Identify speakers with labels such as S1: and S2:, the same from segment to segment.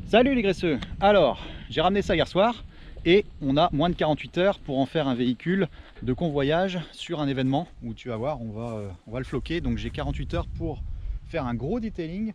S1: Salut les graisseux. Alors, j'ai ramené ça hier soir et on a moins de 48 heures pour en faire un véhicule de convoyage sur un événement où tu vas voir, on va le floquer. Donc j'ai 48 heures pour faire un gros detailing,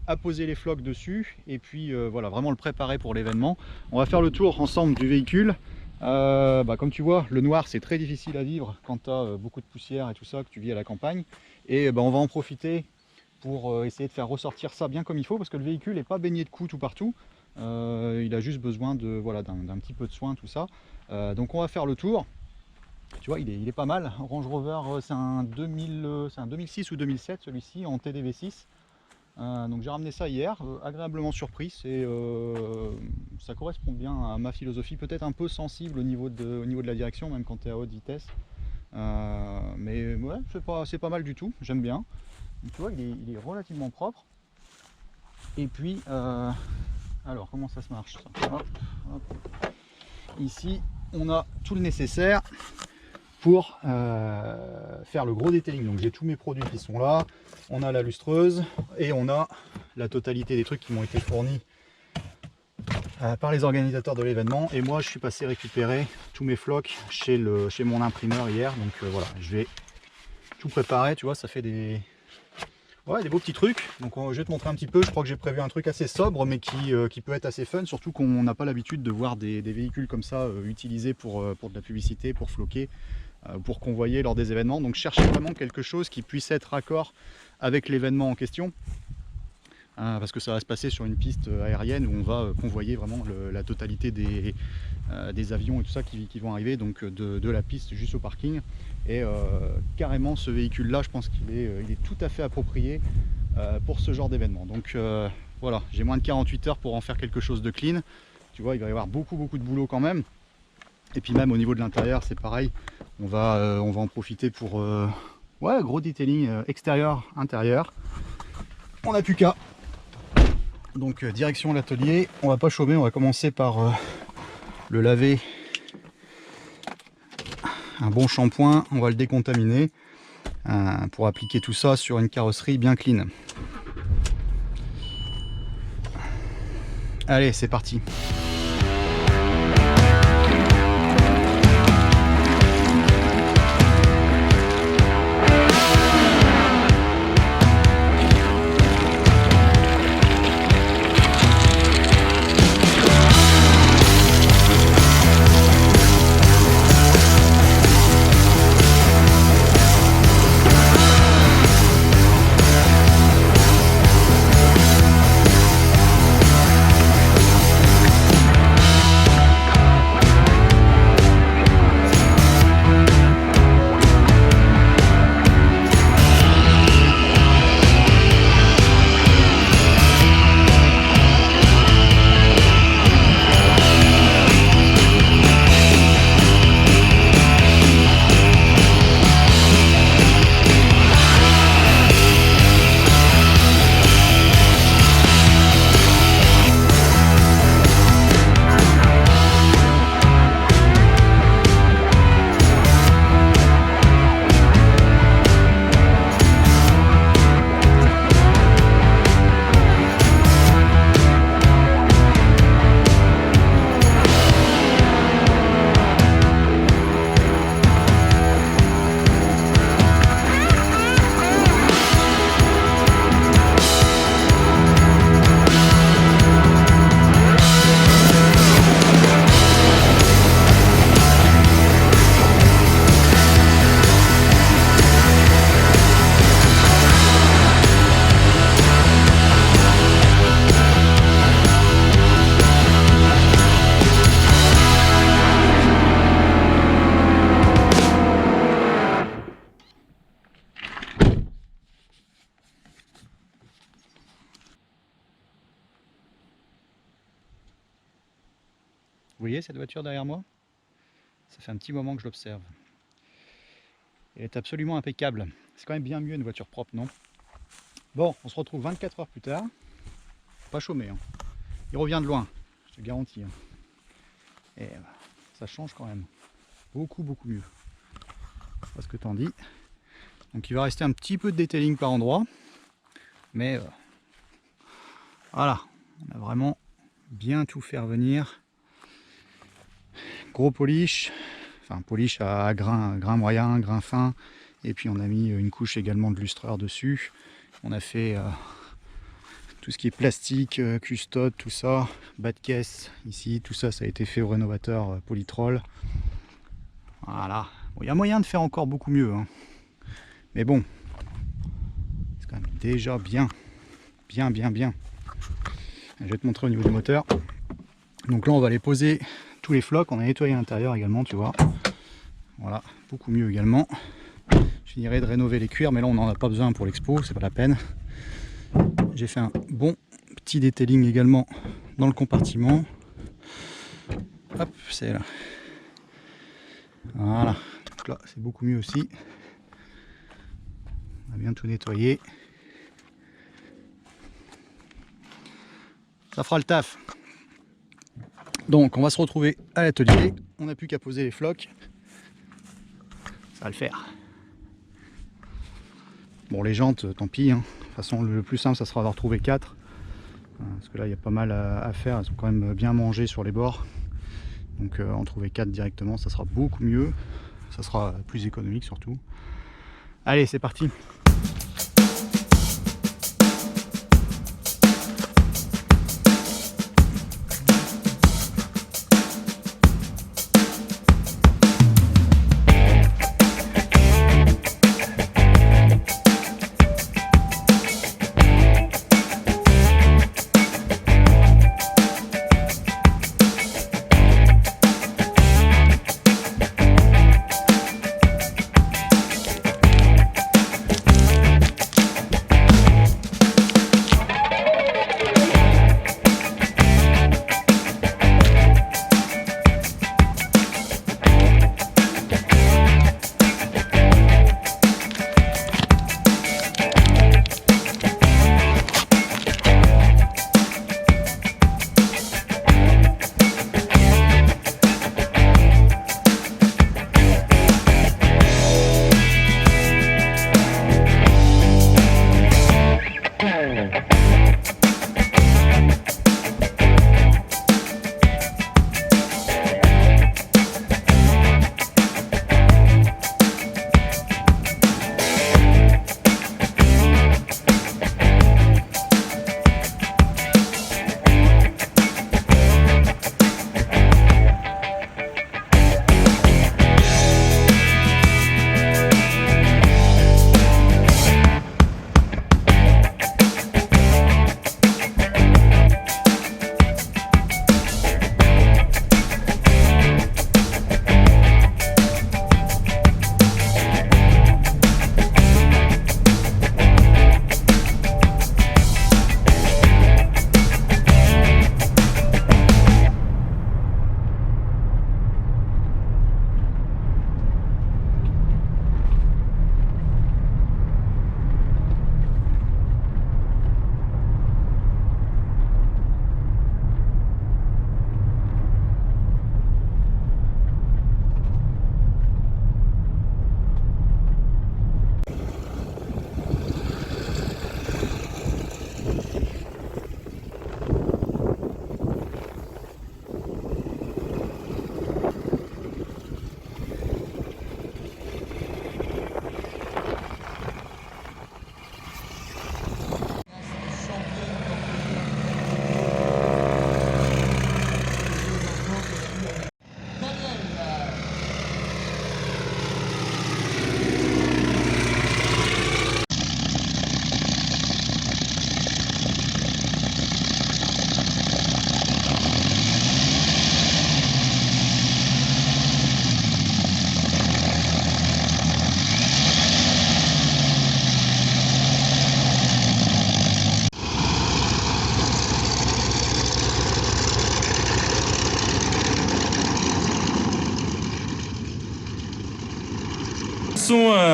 S1: apposer les flocs dessus et puis voilà, vraiment le préparer pour l'événement. On va faire le tour ensemble du véhicule. Comme tu vois, le noir c'est très difficile à vivre quand tu as beaucoup de poussière et tout ça, que tu vis à la campagne. Et on va en profiter pour essayer de faire ressortir ça bien comme il faut, parce que le véhicule n'est pas baigné de coups tout partout. Il a juste besoin de voilà, d'un petit peu de soin, tout ça. Donc on va faire le tour. Tu vois, il est pas mal. Range Rover, c'est un 2006 ou 2007 celui-ci, en TDV6. Donc j'ai ramené ça hier, agréablement surpris. Ça correspond bien à ma philosophie, peut-être un peu sensible au niveau de la direction, même quand tu es à haute vitesse. Mais ouais, c'est pas mal du tout, j'aime bien. Donc, tu vois, il est relativement propre. Et puis, alors comment ça se marche ça? Hop, hop. Ici, on a tout le nécessaire pour faire le gros detailing. Donc j'ai tous mes produits qui sont là. On a la lustreuse et on a la totalité des trucs qui m'ont été fournis par les organisateurs de l'événement. Et moi, je suis passé récupérer tous mes flocs chez mon imprimeur hier. Donc voilà, je vais tout préparer. Tu vois, ça fait des beaux petits trucs. Donc je vais te montrer un petit peu. Je crois que j'ai prévu un truc assez sobre mais qui peut être assez fun, surtout qu'on n'a pas l'habitude de voir des véhicules comme ça utilisés pour de la publicité, pour floquer, pour convoyer lors des événements. Donc chercher vraiment quelque chose qui puisse être raccord avec l'événement en question, parce que ça va se passer sur une piste aérienne où on va convoyer vraiment la totalité des avions et tout ça qui vont arriver, donc de la piste jusqu'au parking. Et carrément ce véhicule là, je pense qu'il est tout à fait approprié pour ce genre d'événement. Donc voilà, j'ai moins de 48 heures pour en faire quelque chose de clean. Tu vois, il va y avoir beaucoup de boulot quand même. Et puis même au niveau de l'intérieur, c'est pareil, on va en profiter pour ouais, gros detailing extérieur, intérieur. On n'a plus qu'à. Donc direction l'atelier, on va pas chômer, on va commencer par le laver. Un bon shampoing, on va le décontaminer pour appliquer tout ça sur une carrosserie bien clean. Allez, c'est parti. Vous voyez cette voiture derrière moi? Ça fait un petit moment que je l'observe. Elle est absolument impeccable. C'est quand même bien mieux une voiture propre, non? Bon, on se retrouve 24 heures plus tard. Pas chômé, hein. Il revient de loin, je te garantis. Hein. Et ça change quand même. Beaucoup mieux. Je sais pas ce que t'en dis. Donc il va rester un petit peu de detailing par endroit. Mais voilà, on a vraiment bien tout faire venir. Gros polish, enfin polish à grain moyen, grain fin, et puis on a mis une couche également de lustreur dessus. On a fait tout ce qui est plastique, custode, tout ça, bas de caisse ici, tout ça, ça a été fait au rénovateur Polytrol. Voilà, bon, il y a moyen de faire encore beaucoup mieux, hein. Mais bon, c'est quand même déjà bien. Je vais te montrer au niveau du moteur. Donc là on va les poser tous les flocs, on a nettoyé l'intérieur également, tu vois. Voilà, beaucoup mieux également. Je finirai de rénover les cuirs, mais là on n'en a pas besoin pour l'expo, c'est pas la peine. J'ai fait un bon petit detailing également dans le compartiment. Hop, c'est là. Voilà, donc là c'est beaucoup mieux aussi. On a bien tout nettoyé. Ça fera le taf. Donc on va se retrouver à l'atelier. On n'a plus qu'à poser les flocs. Ça va le faire. Bon, les jantes, tant pis, hein. De toute façon, le plus simple, ça sera d'en retrouver 4. Parce que là, il y a pas mal à faire. Elles sont quand même bien mangées sur les bords. Donc en trouver 4 directement, ça sera beaucoup mieux. Ça sera plus économique surtout. Allez, c'est parti.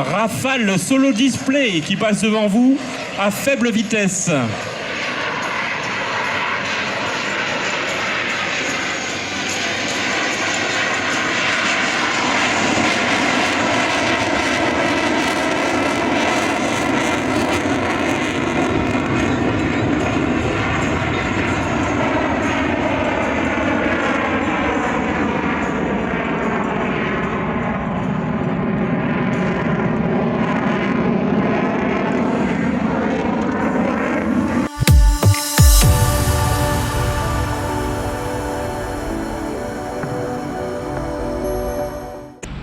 S2: Rafale Solo Display qui passe devant vous à faible vitesse.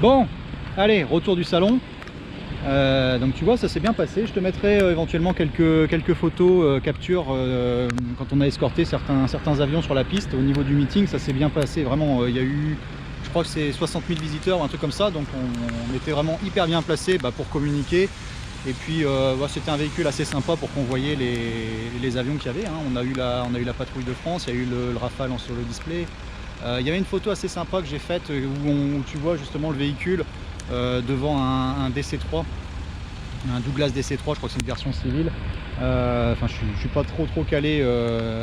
S1: Bon, allez, retour du salon. Donc tu vois, ça s'est bien passé. Je te mettrai éventuellement quelques photos, captures quand on a escorté certains avions sur la piste. Au niveau du meeting, ça s'est bien passé. Vraiment, il y a eu, je crois que c'est 60 000 visiteurs ou un truc comme ça. Donc on était vraiment hyper bien placé pour communiquer. Et puis c'était un véhicule assez sympa pour convoyer les avions qu'il y avait. Hein. On a eu la patrouille de France, il y a eu le Rafale sur le display. Il y avait une photo assez sympa que j'ai faite où tu vois justement le véhicule devant un DC-3, un Douglas DC-3, je crois que c'est une version civile. Enfin, je suis pas trop calé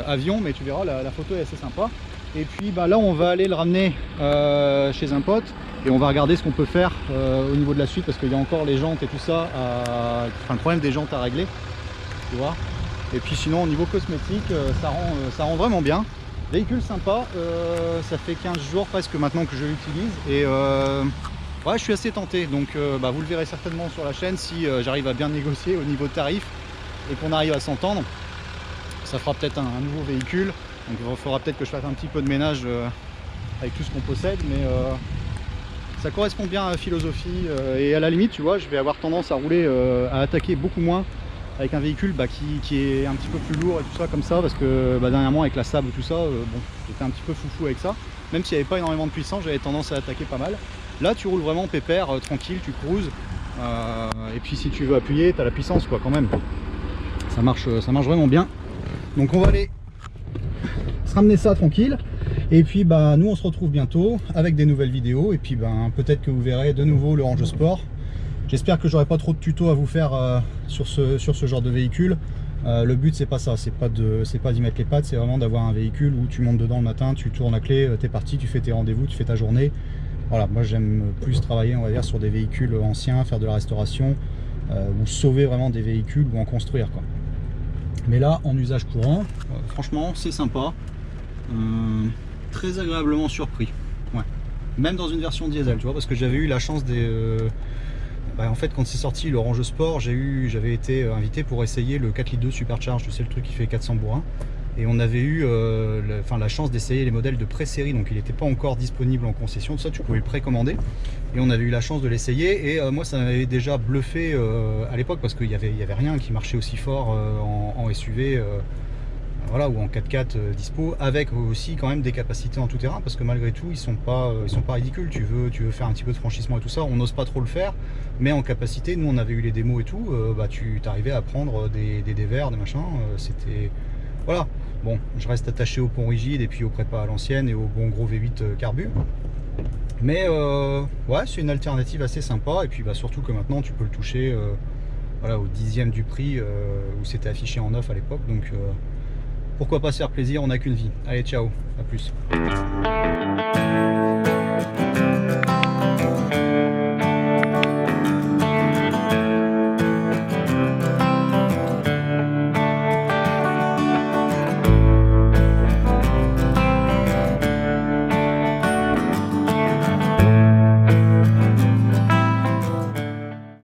S1: avion, mais tu verras, la photo est assez sympa. Et puis là, on va aller le ramener chez un pote et on va regarder ce qu'on peut faire au niveau de la suite, parce qu'il y a encore les jantes et tout ça, le problème des jantes à régler, tu vois. Et puis sinon, au niveau cosmétique, ça rend vraiment bien. Véhicule sympa, ça fait 15 jours presque maintenant que je l'utilise et ouais, je suis assez tenté. Donc vous le verrez certainement sur la chaîne si j'arrive à bien négocier au niveau tarif et qu'on arrive à s'entendre. Ça fera peut-être un nouveau véhicule, donc il faudra peut-être que je fasse un petit peu de ménage avec tout ce qu'on possède, mais ça correspond bien à la philosophie et à la limite, tu vois, je vais avoir tendance à rouler, à attaquer beaucoup moins avec un véhicule qui est un petit peu plus lourd et tout ça comme ça, parce que dernièrement avec la sable tout ça, bon, j'étais un petit peu foufou avec ça. Même s'il n'y avait pas énormément de puissance, j'avais tendance à attaquer pas mal. Là tu roules vraiment pépère, tranquille, tu cruises, et puis si tu veux appuyer, tu as la puissance quoi quand même. Ça marche vraiment bien. Donc on va aller se ramener ça tranquille. Et puis nous on se retrouve bientôt avec des nouvelles vidéos. Et puis peut-être que vous verrez de nouveau le Range Sport. J'espère que j'aurai pas trop de tutos à vous faire sur ce genre de véhicule. Le but c'est pas ça, c'est pas d'y mettre les pattes, c'est vraiment d'avoir un véhicule où tu montes dedans le matin, tu tournes la clé, t'es parti, tu fais tes rendez-vous, tu fais ta journée. Voilà, moi j'aime plus travailler, on va dire, sur des véhicules anciens, faire de la restauration, ou sauver vraiment des véhicules ou en construire quoi. Mais là, en usage courant, franchement c'est sympa, très agréablement surpris. Ouais. Même dans une version diesel, tu vois, parce que j'avais eu la chance en fait, quand c'est sorti le Range Sport, j'avais été invité pour essayer le 4 litres 2 Supercharge, tu sais, le truc qui fait 400 bourrins. Et on avait eu la chance d'essayer les modèles de pré-série, donc il n'était pas encore disponible en concession, tout ça, tu pouvais le précommander. Et on avait eu la chance de l'essayer, et moi ça m'avait déjà bluffé à l'époque, parce qu'il y avait rien qui marchait aussi fort en SUV. Voilà, ou en 4x4 dispo, avec aussi quand même des capacités en tout terrain, parce que malgré tout ils sont pas ridicules. Tu veux faire un petit peu de franchissement et tout ça, on n'ose pas trop le faire, mais en capacité, nous on avait eu les démos et tout, tu t'arrivais à prendre des dévers, des machins, c'était voilà. Bon, je reste attaché au pont rigide et puis au prépa à l'ancienne et au bon gros V8 carbu, mais ouais, c'est une alternative assez sympa. Et puis surtout que maintenant tu peux le toucher voilà, au 10e du prix où c'était affiché en neuf à l'époque, donc pourquoi pas se faire plaisir, on n'a qu'une vie. Allez, ciao, à plus.